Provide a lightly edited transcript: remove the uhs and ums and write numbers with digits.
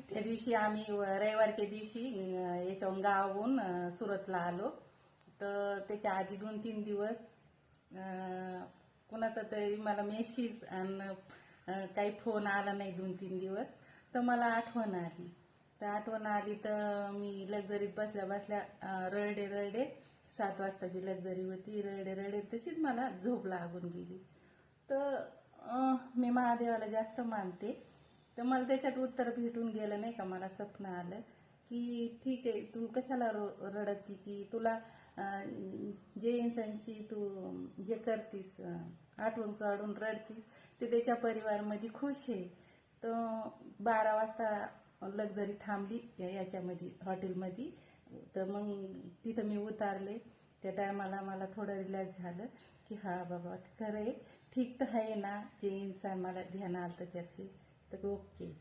त्या दिवशी आम्ही रविवारच्या दिवशी याच्याहून गावाहून सुरतला आलो. तर त्याच्या आधी 2-3 दिवस कोणाचा तरी मला मेसेज आणि काही फोन आला नाही 2-3 दिवस. तर मला आठवण आली. तर मी लक्झरीत बसल्या बसल्या रडले. 7 वाजताची लक्झरी होती. रडले तशीच मला झोप लागून गेली. तर मी महादेवाला जास्त मानते. तर मला त्याच्यात उत्तर भेटून गेलं नाही का. मला स्वप्न आलं की ठीक आहे, तू कशाला रडती, की तुला जे इन्सानची तू हे करतीस, आठवण काढून रडतीस, ते त्याच्या परिवारमध्ये खुश आहे. तर 12 वाजता लक्झरी थांबली याच्यामध्ये हॉटेलमध्ये. तर मग तिथं मी उतारले. त्या टायमाला मला थोडं रिलॅक्स झालं की हा बाबा खरं आहे, ठीक तर आहे ना, जे इन्सान मला ध्यान आलं त्याचे. तर ओके.